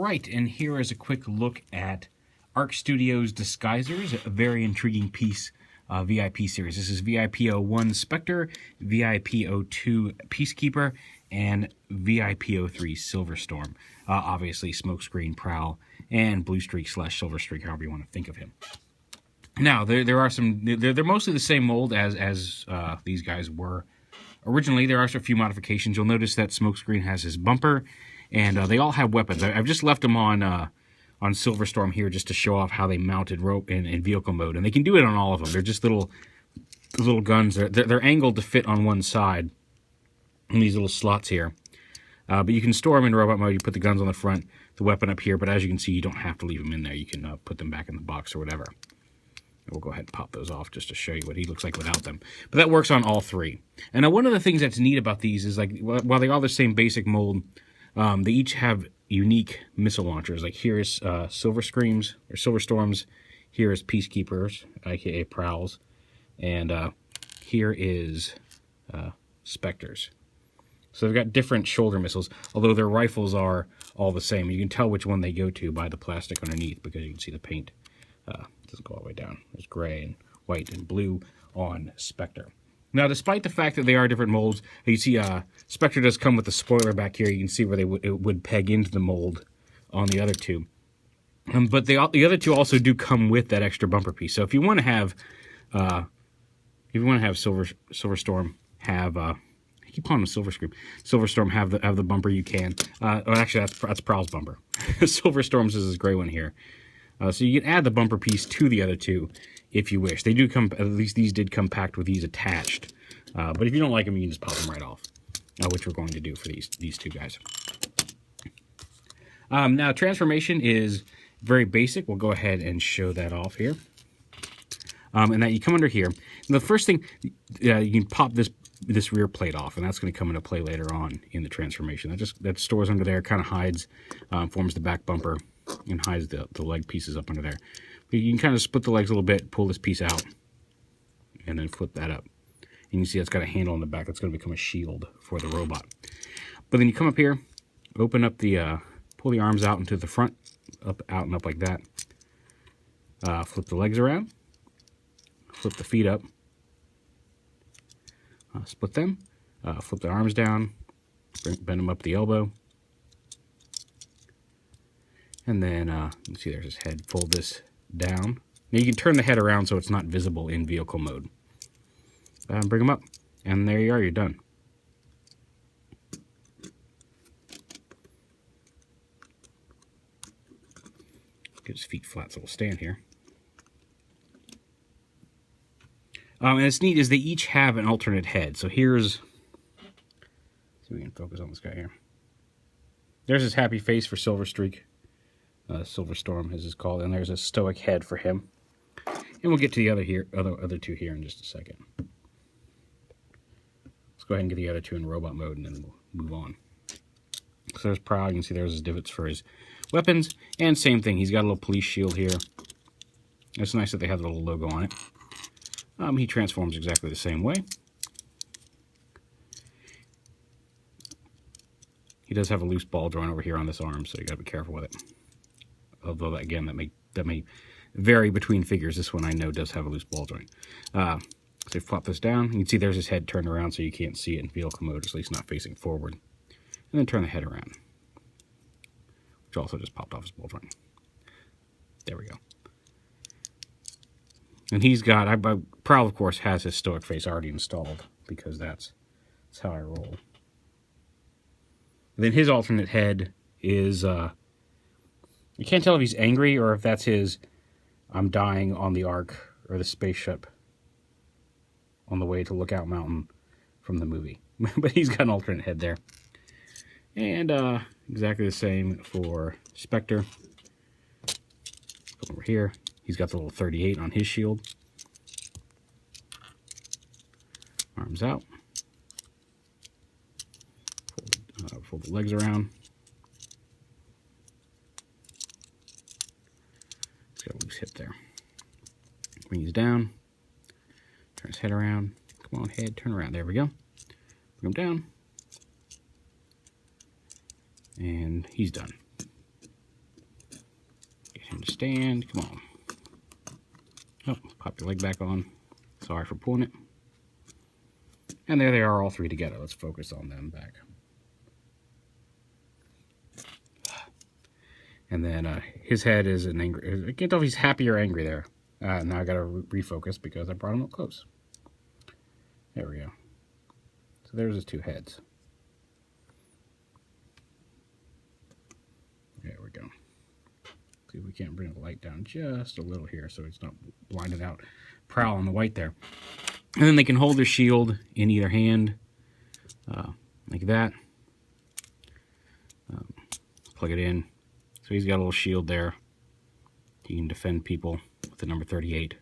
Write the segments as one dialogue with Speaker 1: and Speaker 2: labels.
Speaker 1: Alright, and here is a quick look at Arc Studios' Dizguiserz, a very intriguing piece, VIP series. This is VIP01 SPECTER, VIP02 PEACEKEEPER, and VIP03 SILVERSTORM. Obviously, Smokescreen, Prowl, and Blue Streak / Silver Streak, however you want to think of him. Now, there are some. They're mostly the same mold as these guys were originally. There are a few modifications. You'll notice that Smokescreen has his bumper, and they all have weapons. I've just left them on SILVERSTORM here just to show off how they mounted rope in vehicle mode, and they can do it on all of them. They're just little guns. They're angled to fit on one side in these little slots here. But you can store them in robot mode. You put the guns on the front, the weapon up here, but as you can see, you don't have to leave them in there. You can put them back in the box or whatever. We'll go ahead and pop those off just to show you what he looks like without them. But that works on all three. And now one of the things that's neat about these is, like, while they all the same basic mold, they each have unique missile launchers. Like here is SILVERSTORMs, here is Peacekeepers, aka Prowls, and here is SPECTERs. So they've got different shoulder missiles, although their rifles are all the same. You can tell which one they go to by the plastic underneath because you can see the paint doesn't go all the way down. There's gray and white and blue on SPECTER. Now, despite the fact that they are different molds, you see SPECTER does come with a spoiler back here. You can see where it would peg into the mold on the other two. But the other two also do come with that extra bumper piece. So if you want to have SILVERSTORM have I keep calling him SILVERSTORM have the bumper, you can. Well, actually, that's Prowl's bumper. SILVERSTORM's is this gray one here. So you can add the bumper piece to the other two if you wish. They do come, at least these did come packed with these attached. But if you don't like them, you can just pop them right off, which we're going to do for these two guys. Now, transformation is very basic. We'll go ahead and show that off here. And that you come under here. And the first thing, you can pop this rear plate off, and that's going to come into play later on in the transformation. That stores under there, kind of hides, forms the back bumper, and hides the leg pieces up under there. But you can kind of split the legs a little bit, pull this piece out, and then flip that up. And you can see it's got a handle on the back that's going to become a shield for the robot. But then you come up here, open up the, pull the arms out into the front, out and up like that. Flip the legs around, flip the feet up, split them, flip the arms down, bend them up the elbow. And then, you can see there's his head. Fold this down. Now you can turn the head around so it's not visible in vehicle mode. Bring them up. And there you are, you're done. Get his feet flat so we'll stand here. And it's neat is they each have an alternate head. So here's, see if we can focus on this guy here. There's his happy face for Silver Streak. SILVERSTORM as it's called, and there's a stoic head for him. And we'll get to the other two here in just a second. Let's go ahead and get the other two in robot mode, and then we'll move on. So there's Prowl. You can see there's his divots for his weapons, and same thing. He's got a little police shield here. It's nice that they have the little logo on it. He transforms exactly the same way. He does have a loose ball joint over here on this arm, so you got to be careful with it. Although, again, that may vary between figures. This one I know does have a loose ball joint. So you flop this down. You can see there's his head turned around so you can't see it in vehicle mode, at least not facing forward. And then turn the head around, which also just popped off his ball joint. There we go. And he's got, Prowl, of course, has his stoic face already installed because that's how I roll. And then his alternate head is, you can't tell if he's angry or if that's his, I'm dying on the Ark or the spaceship on the way to Lookout Mountain from the movie. But he's got an alternate head there. And exactly the same for SPECTER. Come over here. He's got the little 38 on his shield. Arms out. Fold the legs around. He's got a loose hip there. Bring these down. Turn his head around. Come on, head, turn around. There we go. Bring him down. And he's done. to stand. Come on. Oh, pop your leg back on. Sorry for pulling it. And there they are, all three together. Let's focus on them back. And then his head is an angry... I can't tell if he's happy or angry there. Now I got to refocus because I brought him up close. There we go. So there's his two heads. There we go. See if we can't bring the light down just a little here so it's not blinded out. Prowl on the white there. And then they can hold their shield in either hand, like that. Plug it in. So he's got a little shield there. He can defend people with the number 38.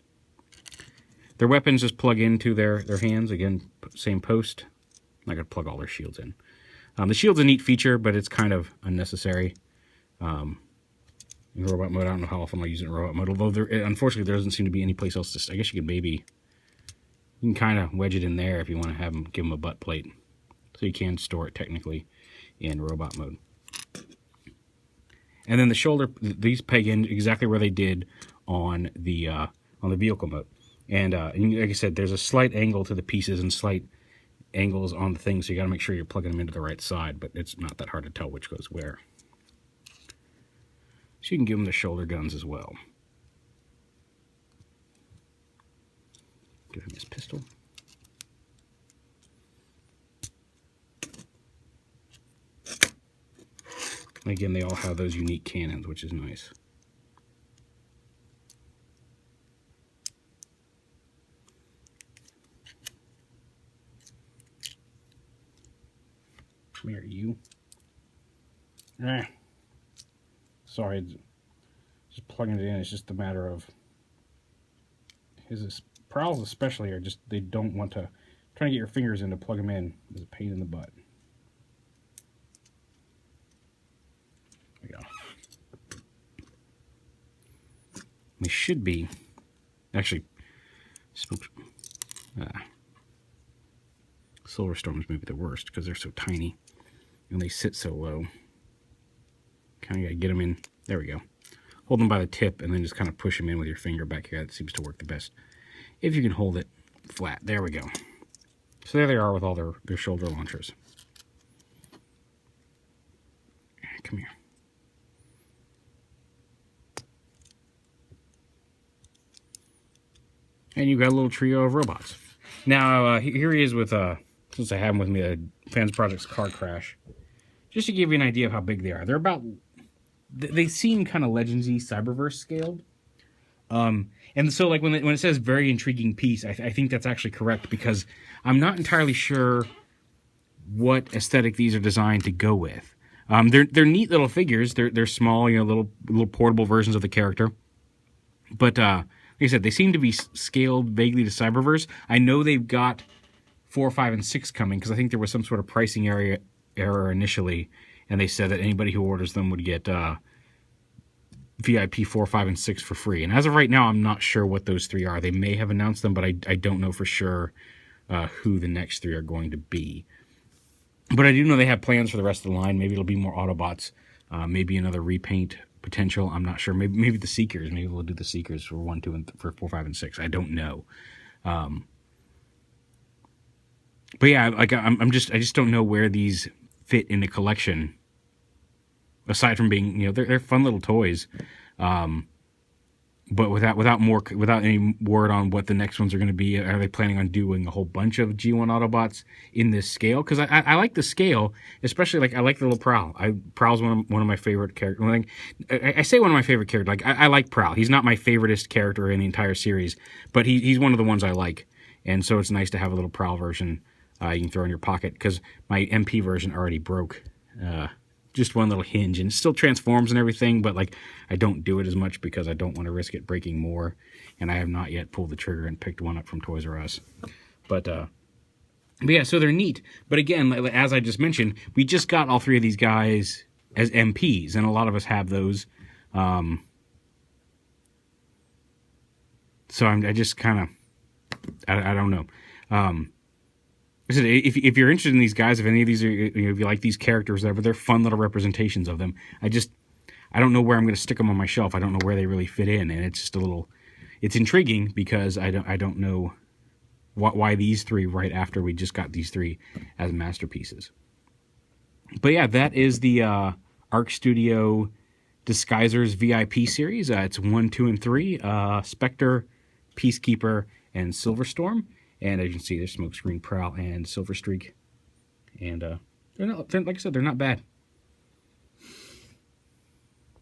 Speaker 1: Their weapons just plug into their hands. Again, same post. I'm not going to plug all their shields in. The shield's a neat feature, but it's kind of unnecessary. In robot mode, I don't know how often I use it in robot mode, although unfortunately there doesn't seem to be any place else to... I guess you could maybe... You can kind of wedge it in there if you want to have them, give them a butt plate. So you can store it technically in robot mode. And then the shoulder, these peg in exactly where they did on the vehicle mode. And like I said, there's a slight angle to the pieces and slight angles on the things, so you got to make sure you're plugging them into the right side, but it's not that hard to tell which goes where. So you can give them the shoulder guns as well. Give him his pistol. And again, they all have those unique cannons, which is nice. Come here, you. Sorry, just plugging it in. It's just a matter of his prowls, especially, are just, they don't want to. Trying to get your fingers in to plug them in is a pain in the butt. There we go. They should be actually. SILVERSTORM's maybe the worst because they're so tiny and they sit so low. Kind of got to get them in. There we go. Hold them by the tip and then just kind of push them in with your finger back here. That seems to work the best. If you can hold it flat. There we go. So there they are with all their shoulder launchers. Come here. And you've got a little trio of robots. Now, here he is with, since I have him with me, a Fans Project's Car Crash. Just to give you an idea of how big they are. They're about, they seem kind of Legends-y, Cyberverse scaled. And so, like, when it says very intriguing piece, I think that's actually correct, because I'm not entirely sure what aesthetic these are designed to go with. They're neat little figures. They're small, you know, little portable versions of the character. But, like I said, they seem to be scaled vaguely to Cyberverse. I know they've got 4, 5, and 6 coming, because I think there was some sort of pricing error initially, and they said that anybody who orders them would get VIP 4, 5, and 6 for free. And as of right now, I'm not sure what those 3 are. They may have announced them, but I don't know for sure who the next 3 are going to be. But I do know they have plans for the rest of the line. Maybe it'll be more Autobots, maybe another repaint potential. I'm not sure. Maybe the Seekers. Maybe we'll do the Seekers for 1, 2, and for 4, 5, and 6. I don't know. But yeah, like I just don't know where these fit in the collection. Aside from being, you know, they're fun little toys, but without any word on what the next ones are going to be. Are they planning on doing a whole bunch of G1 Autobots in this scale? Because I like the scale, especially like I like the little Prowl. Prowl's one of my favorite characters. Like, I say one of my favorite characters. Like I like Prowl. He's not my favoriteest character in the entire series, but he's one of the ones I like, and so it's nice to have a little Prowl version you can throw in your pocket, because my MP version already broke. Just one little hinge, and it still transforms and everything, but like I don't do it as much because I don't want to risk it breaking more, and I have not yet pulled the trigger and picked one up from Toys R Us. But yeah, so they're neat. But again, as I just mentioned, we just got all 3 of these guys as MPs, and a lot of us have those. So I just kind of, I don't know. If you're interested in these guys, if any of these are, you know, if you like these characters, whatever, they're fun little representations of them. I I don't know where I'm going to stick them on my shelf. I don't know where they really fit in, and it's just a little, it's intriguing because I don't know why these three right after we just got these three as masterpieces. But yeah, that is the Arc Studio Dizguiserz VIP series. It's 1, 2, and 3. Spectre, Peacekeeper, and Silverstorm. And as you can see, there's Smokescreen, Prowl, and Silverstreak. And they're not, like I said, they're not bad.